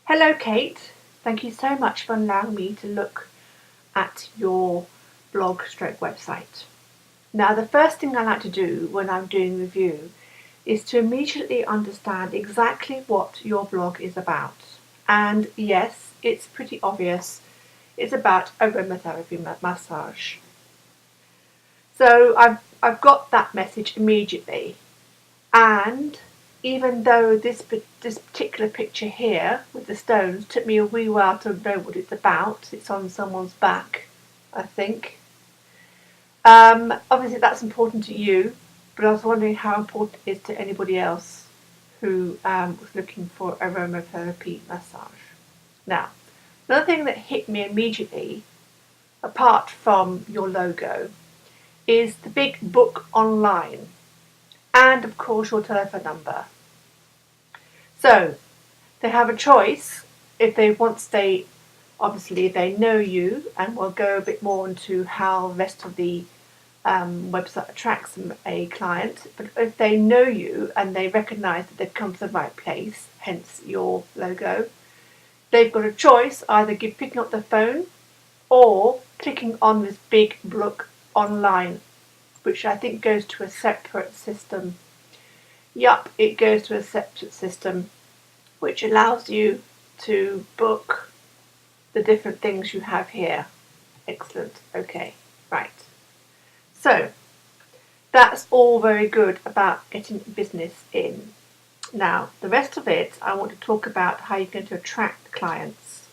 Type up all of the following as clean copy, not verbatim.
Hello Kate, thank you so much for allowing me to look at your blog stroke website. Now the first thing I like to do when I'm doing review is to immediately understand exactly what your blog is about. And yes, it's pretty obvious, it's about aromatherapy massage. So I've got that message immediately, and even though this particular picture here with the stones took me a wee while to know what it's about, it's on someone's back, I think. Obviously that's important to you, but I was wondering how important it is to anybody else who was looking for aromatherapy massage. Now, another thing that hit me immediately, apart from your logo, is the big book online, and of course your telephone number. So they have a choice if they obviously they know you, and we'll go a bit more into how the rest of the website attracts a client. But if they know you and they recognise that they've come to the right place, hence your logo, they've got a choice, either picking up the phone or clicking on this big book online, which I think goes to a separate system. Yup, it goes to a separate system which allows you to book the different things you have here. Excellent. Okay, right. So that's all very good about getting business in. Now, the rest of it, I want to talk about how you're going to attract clients.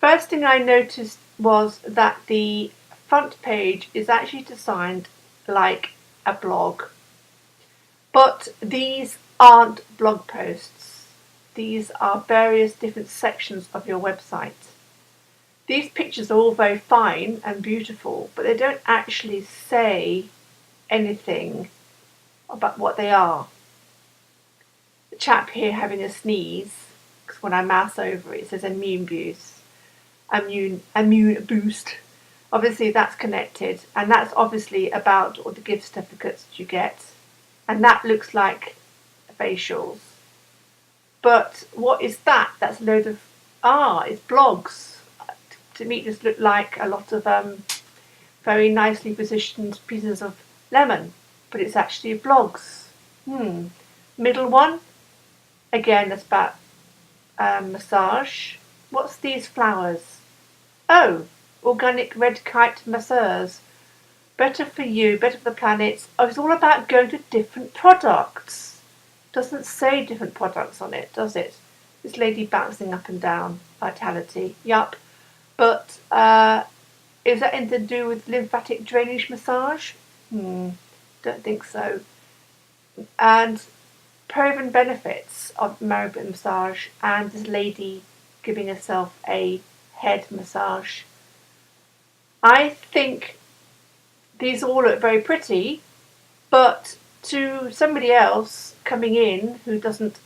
First thing I noticed was that the front page is actually designed like a blog. But these aren't blog posts. These are various different sections of your website. These pictures are all very fine and beautiful, but they don't actually say anything about what they are. The chap here having a sneeze, because when I mouse over it, it says immune boost. Obviously that's connected, and that's obviously about all the gift certificates that you get. And that looks like facials. But what is that? That's a load of, it's blogs. To me it just looked like a lot of very nicely positioned pieces of lemon, but it's actually blogs. Middle one, again that's about massage. What's these flowers? Oh, organic red kite Masseuse. Better for you, better for the planet. Oh, it's all about going to different products. Doesn't say different products on it, does it? This lady bouncing up and down. Vitality. Yup. But is that anything to do with lymphatic drainage massage? Don't think so. And proven benefits of marrow massage, and this lady giving herself a head massage. I think these all look very pretty, but to somebody else coming in who doesn't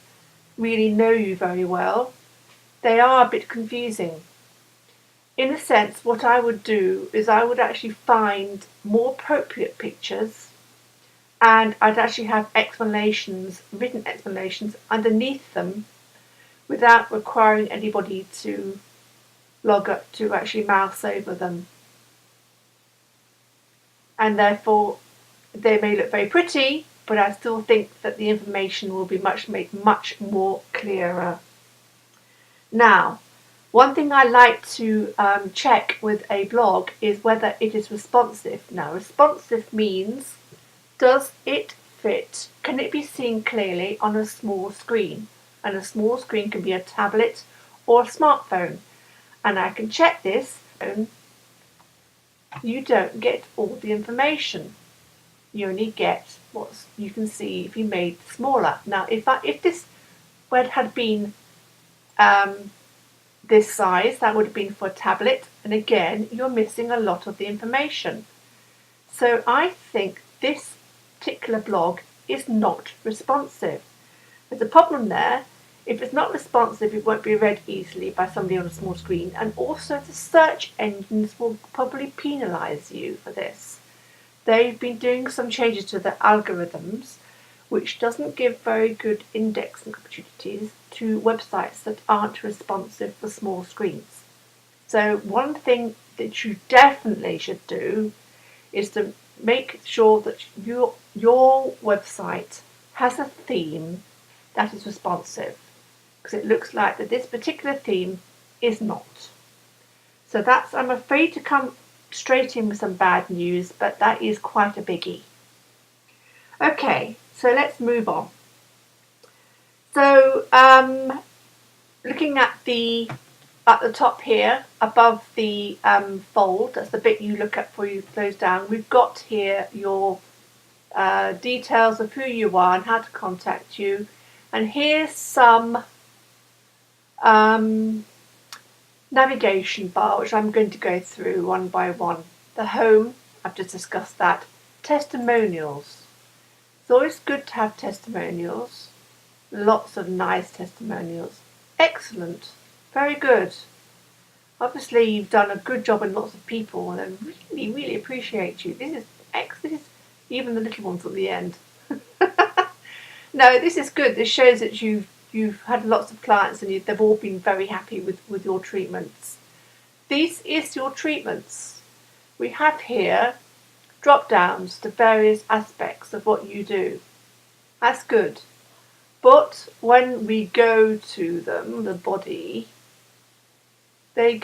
really know you very well, they are a bit confusing. In a sense, what I would do is I would actually find more appropriate pictures, and I'd actually have written explanations underneath them without requiring anybody to log up to actually mouse over them. And therefore they may look very pretty, but I still think that the information will be made much more clearer. Now, one thing I like to check with a blog is whether it is responsive. Now, responsive means, does it fit? Can it be seen clearly on a small screen? And a small screen can be a tablet or a smartphone. And I can check this. You don't get all the information. You only get what you can see if you made it smaller. Now, if this word had been this size, that would have been for a tablet, and again, you're missing a lot of the information. So I think this particular blog is not responsive. There's a problem there. If it's not responsive, it won't be read easily by somebody on a small screen, and also the search engines will probably penalise you for this. They've been doing some changes to the algorithms, which doesn't give very good indexing opportunities to websites that aren't responsive for small screens. So one thing that you definitely should do is to make sure that your website has a theme that is responsive, because it looks like that this particular theme is not. So that's, I'm afraid to come straight in with some bad news, but that is quite a biggie. Okay, so let's move on. So looking at the top here, above the fold, that's the bit you look at before you close down, we've got here your details of who you are and how to contact you. And here's some navigation bar, which I'm going to go through one by one. The home, I've just discussed that. Testimonials. It's always good to have testimonials. Lots of nice testimonials. Excellent. Very good. Obviously, you've done a good job in lots of people, and I really, really appreciate you. This is excellent. Even the little ones at the end. No, this is good. This shows that you've had lots of clients and they've all been very happy with your treatments. This is your treatments. We have here drop downs to various aspects of what you do. That's good. But when we go to them, the body, I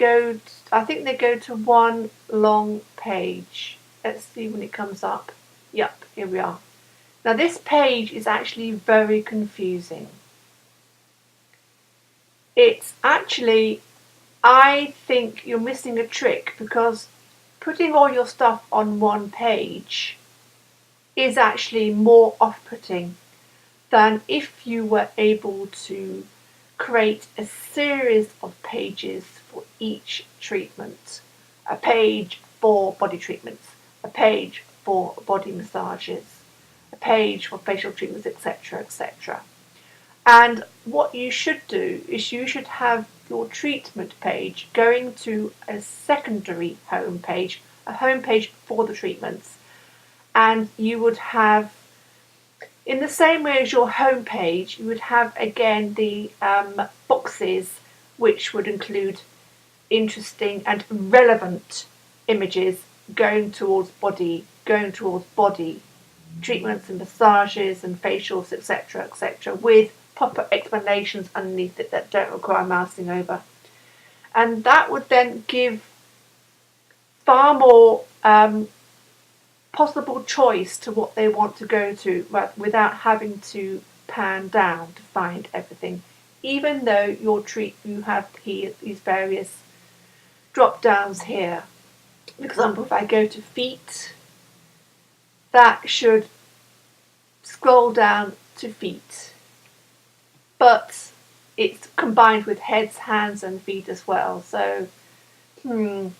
think they go to one long page. Let's see when it comes up. Yep, here we are. Now this page is actually very confusing. It's actually, I think you're missing a trick, because putting all your stuff on one page is actually more off-putting than if you were able to create a series of pages for each treatment. A page for body treatments, a page for body massages, a page for facial treatments, etc., etc. And what you should do is you should have your treatment page going to a secondary home page, a home page for the treatments. And you would have, in the same way as your home page, you would have again the boxes which would include interesting and relevant images going towards body treatments and massages and facials, etc., etc., with proper explanations underneath it that don't require mousing over. And that would then give far more possible choice to what they want to go to, without having to pan down to find everything. Even though you have here these various drop downs here. For example, if I go to feet, that should scroll down to feet, but it's combined with heads, hands and feet as well. So it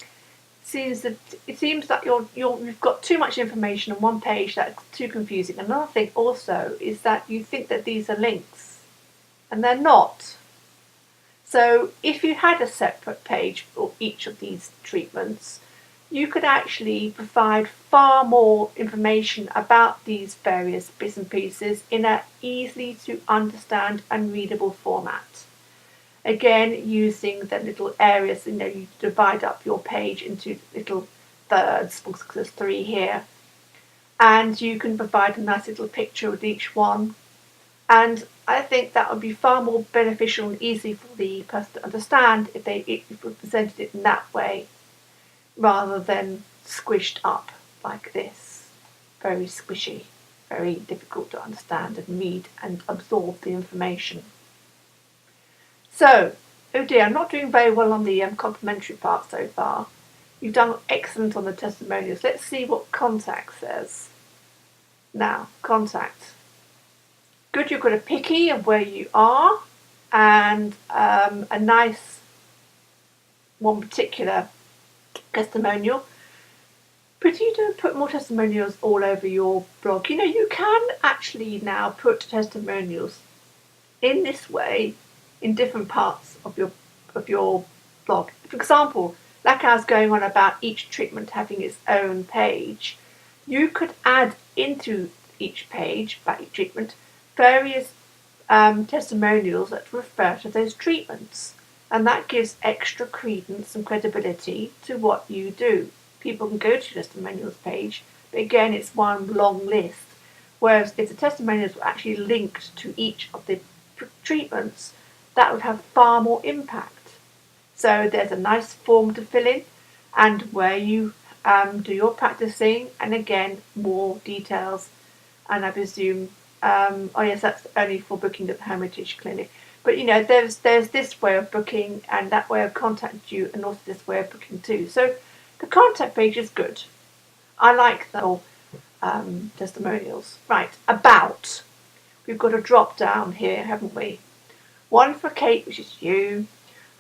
seems that you've got too much information on one page. That's too confusing. Another thing also is that you think that these are links, and they're not. So if you had a separate page for each of these treatments, you could actually provide far more information about these various bits and pieces in an easily to understand and readable format. Again, using the little areas, you divide up your page into little thirds, because there's 3 here, and you can provide a nice little picture with each one. And I think that would be far more beneficial and easy for the person to understand if we presented it in that way, rather than squished up like this. Very squishy, very difficult to understand and read and absorb the information. So, oh dear, I'm not doing very well on the complimentary part so far. You've done excellent on the testimonials. Let's see what contact says. Now, contact. Good, you've got a picky of where you are, and a nice one particular testimonial. But you don't put more testimonials all over your blog. You can actually now put testimonials in this way in different parts of your blog. For example, like I was going on about each treatment having its own page, you could add into each page about each treatment various testimonials that refer to those treatments. And that gives extra credence and credibility to what you do. People can go to your testimonials page, but again, it's one long list. Whereas if the testimonials were actually linked to each of the treatments, that would have far more impact. So there's a nice form to fill in, and where you do your practicing, and again, more details. And I presume, oh yes, that's only for booking at the Hermitage Clinic. But there's this way of booking and that way of contacting you, and also this way of booking too. So the contact page is good. I like the whole testimonials. Right, about. We've got a drop down here, haven't we? One for Kate, which is you,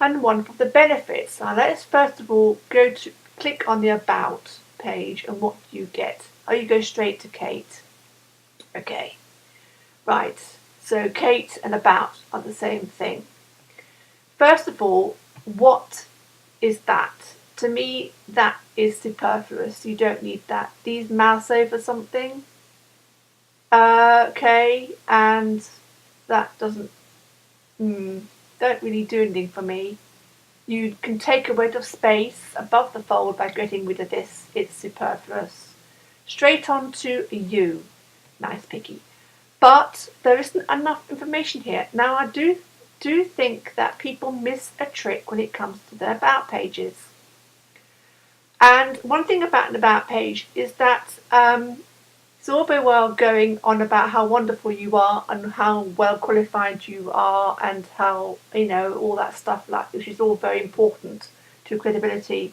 and one for the benefits. Now let's first of all click on the about page, and what do you get? Oh, you go straight to Kate. Okay, right. So Kate and about are the same thing. First of all, what is that? To me, that is superfluous. You don't need that. These mouse over something. Okay, and that don't really do anything for me. You can take a bit of space above the fold by getting rid of this. It's superfluous. Straight on to you. Nice picky. But there isn't enough information here. Now I do think that people miss a trick when it comes to their about pages. And one thing about an about page is that it's all very well going on about how wonderful you are and how well qualified you are and how, all that stuff, which is all very important to credibility,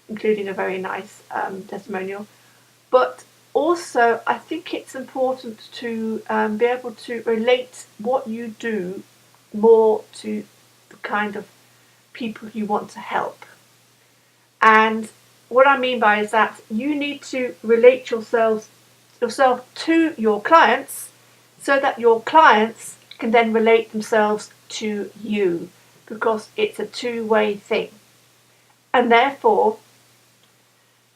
including a very nice testimonial. But also, I think it's important to be able to relate what you do more to the kind of people you want to help. And what I mean by is that you need to relate yourself to your clients so that your clients can then relate themselves to you, because it's a two-way thing. And therefore,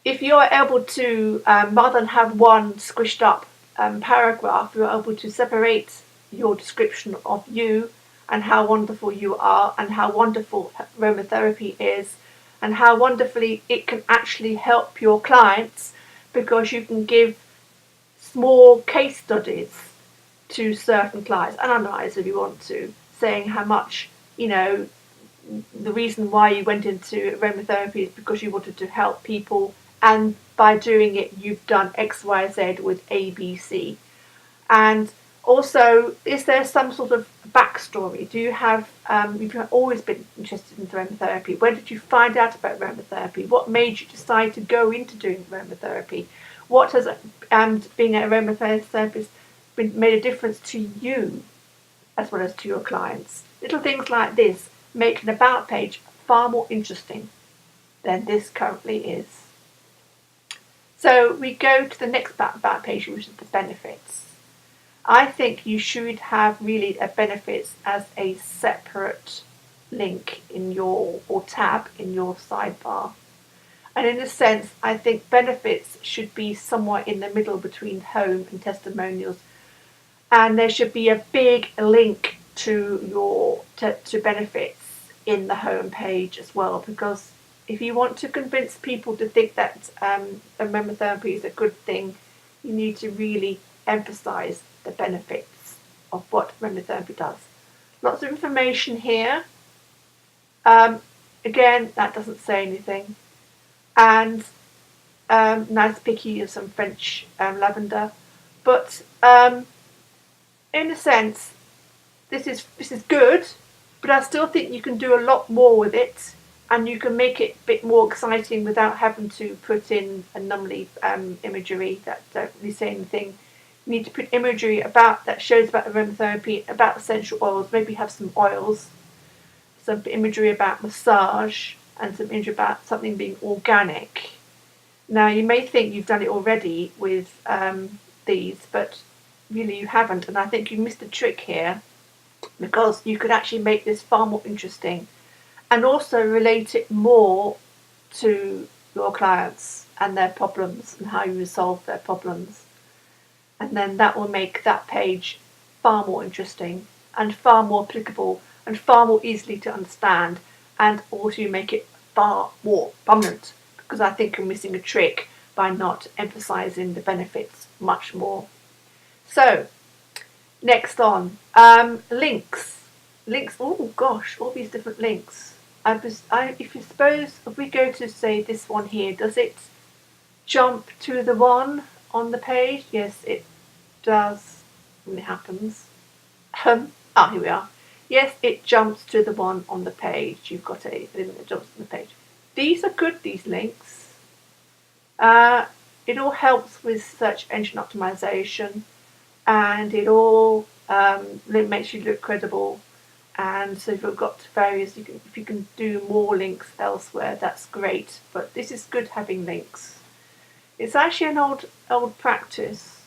if you're able to, rather than have one squished up paragraph, you're able to separate your description of you and how wonderful you are and how wonderful aromatherapy is and how wonderfully it can actually help your clients, because you can give small case studies to certain clients, and analyze if you want to, saying how much, the reason why you went into aromatherapy is because you wanted to help people, and by doing it you've done XYZ with ABC. And also, is there some sort of backstory? Do you have you've always been interested in aromatherapy? When did you find out about aromatherapy? What made you decide to go into doing aromatherapy? What has being an aromatherapist made a difference to you as well as to your clients? Little things like this make an about page far more interesting than this currently is. So we go to the next about page, which is the benefits. I think you should have really a benefits as a separate link in your, or tab in your sidebar. And in a sense, I think benefits should be somewhere in the middle between home and testimonials. And there should be a big link to your to benefits in the home page as well, because if you want to convince people to think that aromatherapy is a good thing, you need to really emphasize the benefits of what aromatherapy does. Lots of information here. Again, that doesn't say anything. And nice picky of some French lavender, but in a sense, this is good, but I still think you can do a lot more with it, and you can make it a bit more exciting without having to put in a numbly imagery that don't really say anything. You need to put imagery about that shows about aromatherapy, about essential oils, maybe have some oils, some imagery about massage, and some imagery about something being organic. Now, you may think you've done it already with these, but really you haven't, and I think you missed a trick here, because you could actually make this far more interesting and also relate it more to your clients and their problems and how you resolve their problems. And then that will make that page far more interesting and far more applicable and far more easily to understand, and also make it far more prominent, because I think you're missing a trick by not emphasizing the benefits much more. So, next on, links. Links, oh gosh, all these different links. If we go to, say, this one here, does it jump to the one on the page? Yes, it does when it happens. Here we are. Yes, it jumps to the one on the page. You've got a limit that jumps to the page. These are good, these links. It all helps with search engine optimization, and it all makes you look credible. And so if you've got various, if you can do more links elsewhere, that's great. But this is good having links. It's actually an old practice,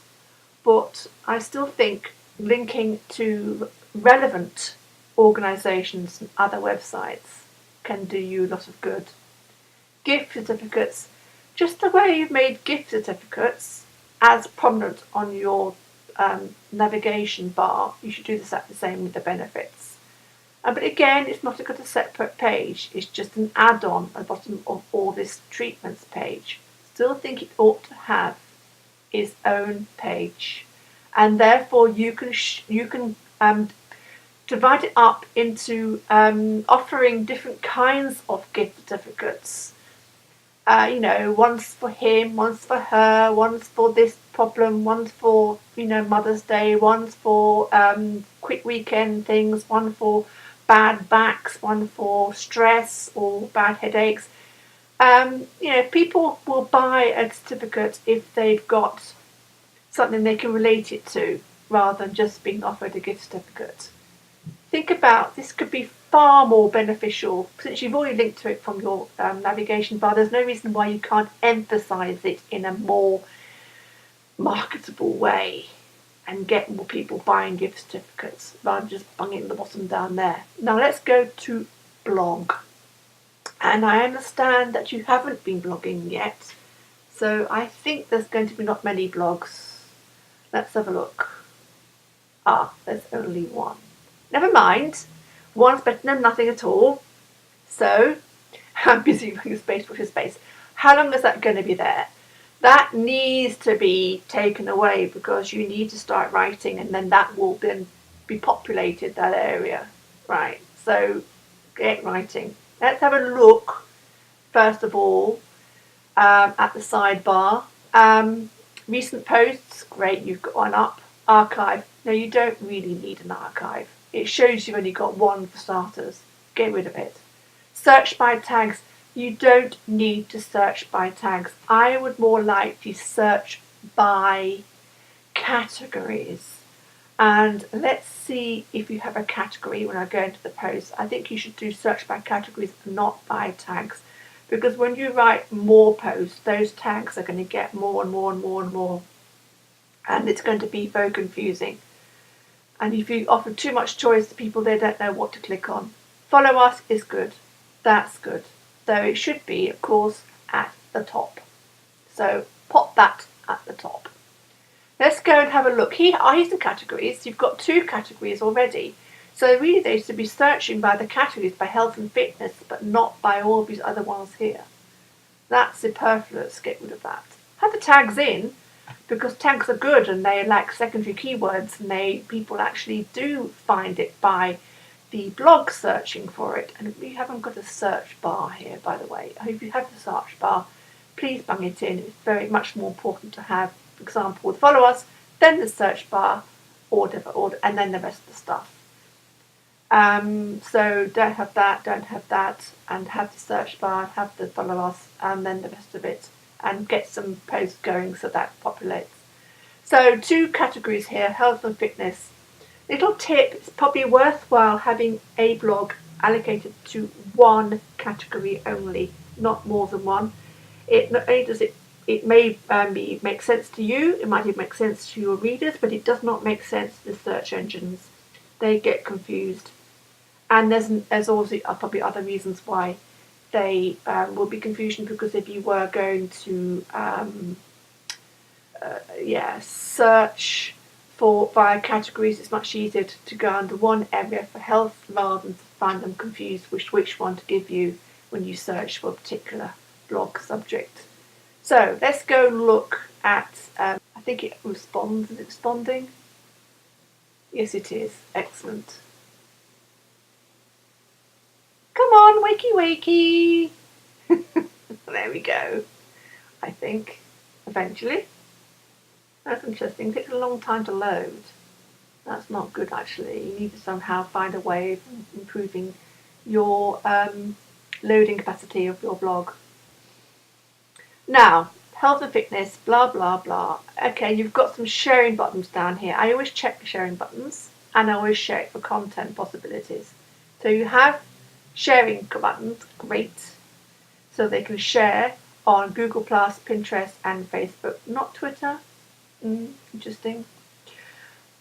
but I still think linking to relevant organisations and other websites can do you a lot of good. Gift certificates, just the way you've made gift certificates as prominent on your navigation bar, you should do the same with the benefits. But again, it's not a separate page, it's just an add-on at the bottom of all this treatments page. Still think it ought to have its own page, and therefore you can divide it up into offering different kinds of gift certificates. One's for him, one's for her, one's for this problem, one's for Mother's Day, one's for quick weekend things, one for bad backs, one for stress or bad headaches. People will buy a certificate if they've got something they can relate it to, rather than just being offered a gift certificate. Think about this, could be far more beneficial. Since you've already linked to it from your navigation bar, there's no reason why you can't emphasize it in a more marketable way and get more people buying gift certificates rather than just bunging it the bottom down there. Now let's go to blog. And I understand that you haven't been blogging yet, so I think there's going to be not many blogs. Let's have a look. There's only one. Never mind. One's better than nothing at all. So, I'm busy running a space for space. How long is that going to be there? That needs to be taken away, because you need to start writing, and then that will then be populated, that area. Right, so get writing. Let's have a look, first of all, at the sidebar. Recent posts, great, you've got one up. Archive, no, you don't really need an archive. It shows you've only got one for starters. Get rid of it. Search by tags, you don't need to search by tags. I would more likely search by categories. And let's see if you have a category when I go into the post. I think you should do search by categories, not by tags. Because when you write more posts, those tags are going to get more and more and more and more. And it's going to be very confusing. And if you offer too much choice to people, they don't know what to click on. Follow us is good. That's good. Though it should be, of course, at the top. So pop that at the top. Let's go and have a look. Here's the categories. You've got 2 categories already. So really they should be searching by the categories, by health and fitness, but not by all these other ones here. That's superfluous. Get rid of that. Have the tags in, because tags are good and they like secondary keywords, and people actually do find it by the blog searching for it. And we haven't got a search bar here, by the way. I hope you have the search bar. Please bung it in. It's very much more important to have, for example, the follow us, then the search bar, order, and then the rest of the stuff. So don't have that, and have the search bar, have the follow us, and then the rest of it, and get some posts going so that populates. So 2 categories here, health and fitness. Little tip, it's probably worthwhile having a blog allocated to one category only, not more than one. It not only does it may make sense to you, it might even make sense to your readers, but it does not make sense to the search engines. They get confused. And there's also probably other reasons why they will be confusion, because if you were going to search via categories, it's much easier to go under one area for health rather than to find them confused which one to give you when you search for a particular blog subject. So let's go look at, I think it responds. Is it responding? Yes, it is. Excellent. Come on, wakey wakey. There we go. I think, eventually. That's interesting. It takes a long time to load. That's not good, actually. You need to somehow find a way of improving your loading capacity of your blog. Now, health and fitness, blah, blah, blah. Okay, you've got some sharing buttons down here. I always check the sharing buttons, and I always check for content possibilities. So you have sharing buttons, great. So they can share on Google+, Pinterest, and Facebook, not Twitter. Interesting.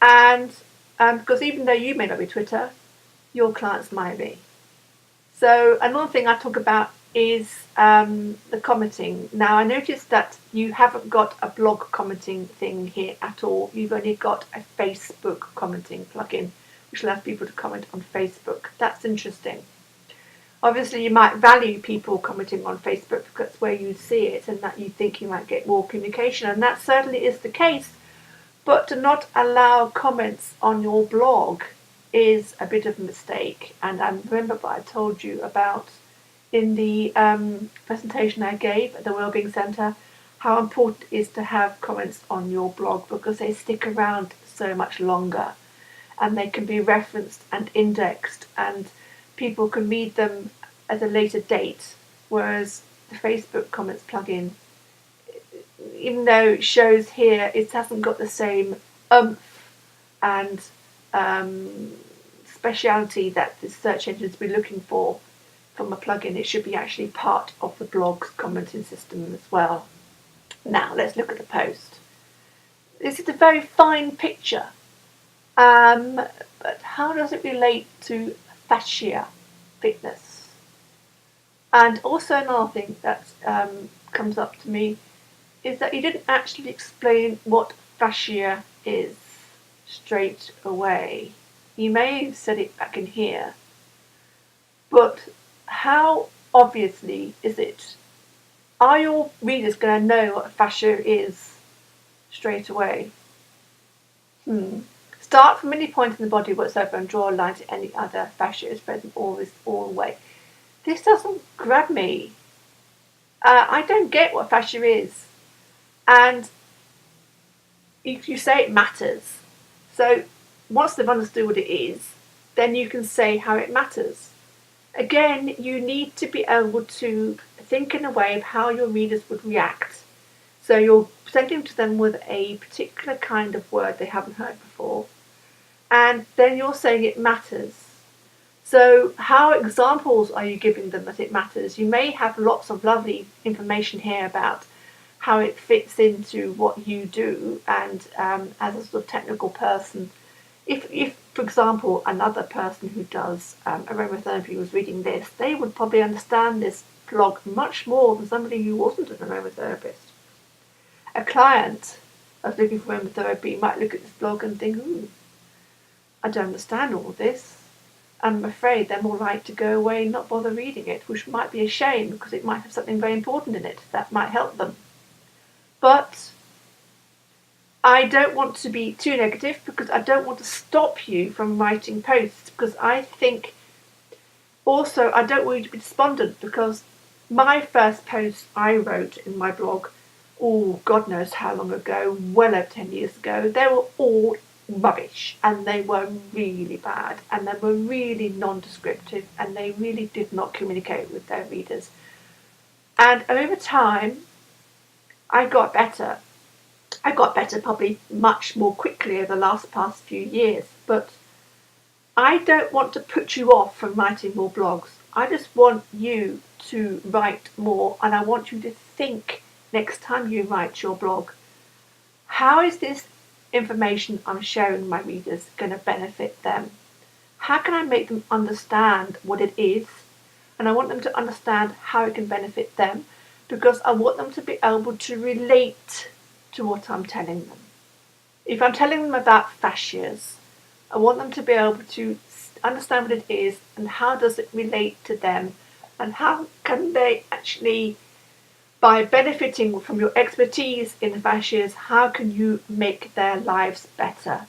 And because even though you may not be Twitter, your clients might be. So another thing I talk about is the commenting. Now I noticed that you haven't got a blog commenting thing here at all. You've only got a Facebook commenting plugin, which allows people to comment on Facebook. That's interesting. Obviously, you might value people commenting on Facebook because that's where you see it and that you think you might get more communication, and that certainly is the case. But to not allow comments on your blog is a bit of a mistake. And I remember what I told you about in the presentation I gave at the Wellbeing Centre, how important it is to have comments on your blog because they stick around so much longer and they can be referenced and indexed and people can read them at a later date, whereas the Facebook comments plugin, even though it shows here, it hasn't got the same oomph and speciality that the search engines be looking for from a plugin. It should be actually part of the blog's commenting system as well. Now let's look at the post. This is a very fine picture, but how does it relate to fascia fitness? And also another thing that comes up to me is that you didn't actually explain what fascia is straight away. You may have said it back in here, but how obviously is it? Are your readers going to know what fascia is straight away? Start from any point in the body whatsoever and draw a line to any other fascia is present all the way. This doesn't grab me. I don't get what fascia is. And you say it matters. So once they've understood what it is, then you can say how it matters. Again, you need to be able to think in a way of how your readers would react. So you're presenting to them with a particular kind of word they haven't heard before, and then you're saying it matters. So how examples are you giving them that it matters? You may have lots of lovely information here about how it fits into what you do, and as a sort of technical person, if for example another person who does aromatherapy was reading this, they would probably understand this blog much more than somebody who wasn't an aromatherapist. A client that's looking for aromatherapy might look at this blog and think, I don't understand all of this. I'm afraid they're more likely to go away and not bother reading it, which might be a shame because it might have something very important in it that might help them. But I don't want to be too negative because I don't want to stop you from writing posts, because I think also I don't want you to be despondent, because my first posts I wrote in my blog, God knows how long ago, well over 10 years ago, they were all rubbish and they were really bad and they were really non-descriptive and they really did not communicate with their readers. And over time, I got better. I got better probably much more quickly over the past few years, but I don't want to put you off from writing more blogs. I just want you to write more, and I want you to think next time you write your blog, how is this information I'm sharing with my readers going to benefit them? How can I make them understand what it is? And I want them to understand how it can benefit them, because I want them to be able to relate to what I'm telling them. If I'm telling them about fascias, I want them to be able to understand what it is and how does it relate to them, and how can they actually, by benefiting from your expertise in fascias, how can you make their lives better?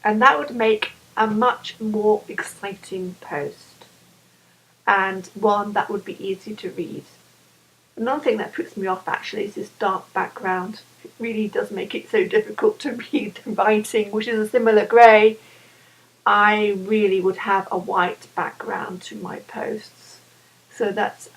And that would make a much more exciting post, and one that would be easy to read. Another thing that puts me off actually is this dark background. It really does make it so difficult to read the writing, which is a similar grey. I really would have a white background to my posts, so that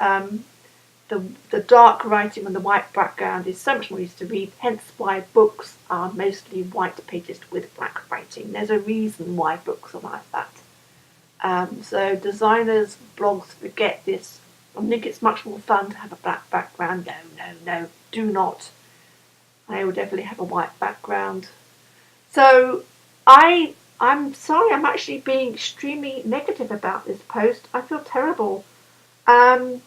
the dark writing on the white background is so much more easy to read, hence why books are mostly white pages with black writing. There's a reason why books are like that. So designers, blogs forget this. I think it's much more fun to have a black background. No, do not. I will definitely have a white background. So I'm sorry, I'm actually being extremely negative about this post. I feel terrible. I'm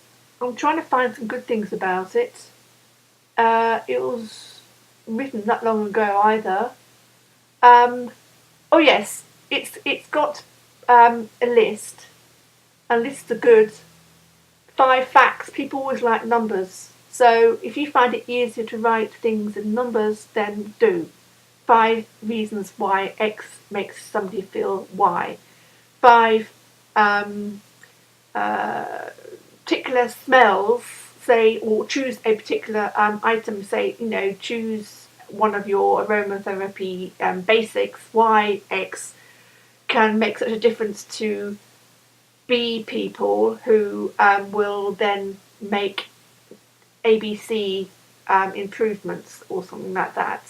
trying to find some good things about it. It was written that long ago either. Oh yes, it's got a list. And lists are good. 5 facts. People always like numbers. So if you find it easier to write things in numbers, then do. 5 reasons why X makes somebody feel Y. 5 particular smells, say, or choose a particular item, say, choose one of your aromatherapy basics, why X can make such a difference to B people who will then make ABC improvements or something like that.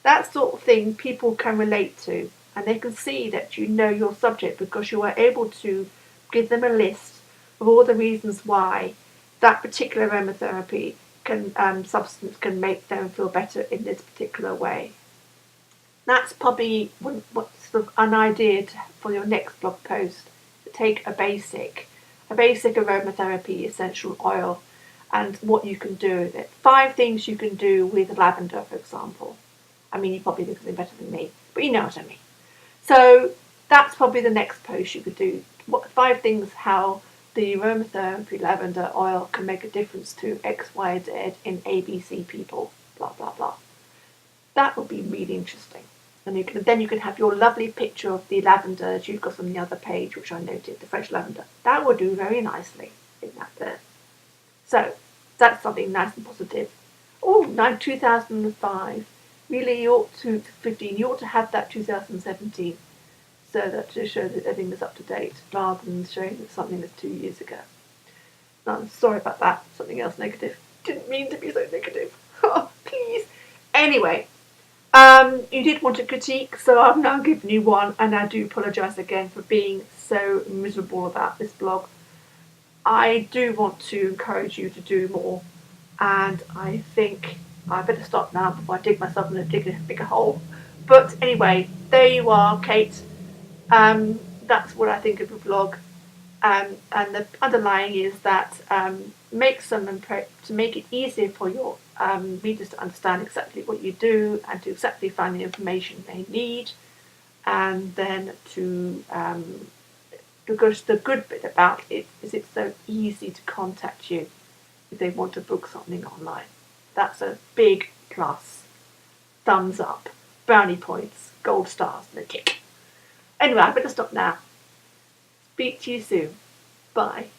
That sort of thing people can relate to, and they can see that you know your subject because you are able to give them a list of all the reasons why that particular aromatherapy substance can make them feel better in this particular way. That's probably what's sort of an idea for your next blog post. Take a basic aromatherapy essential oil and what you can do with it. 5 things you can do with lavender, for example. I mean, you probably think something better than me, but you know what I mean. So that's probably the next post you could do. 5 things how the aromatherapy lavender oil can make a difference to X, Y, Z in ABC people, blah, blah, blah. That would be really interesting. And then you can have your lovely picture of the lavender that you've got on the other page, which I noted, the French lavender. That would do very nicely in that there. So that's something nice and positive. Oh, now 2005. Really, you ought to 15. You ought to have that 2017, so that to show that everything is up to date, rather than showing that something that's 2 years ago. No, I'm sorry about that. Something else negative. Didn't mean to be so negative. Oh, please. Anyway. You did want a critique, so I've now given you one, and I do apologise again for being so miserable about this blog. I do want to encourage you to do more, and I think I better stop now before I dig myself in a bigger hole. But anyway, there you are, Kate. That's what I think of a blog. And the underlying is that make some to make it easier for your readers to understand exactly what you do and to exactly find the information they need, and then to because the good bit about it is it's so easy to contact you if they want to book something online. That's a big plus. Thumbs up, brownie points, gold stars, and a tick. Anyway, I better stop now. Speak to you soon. Bye.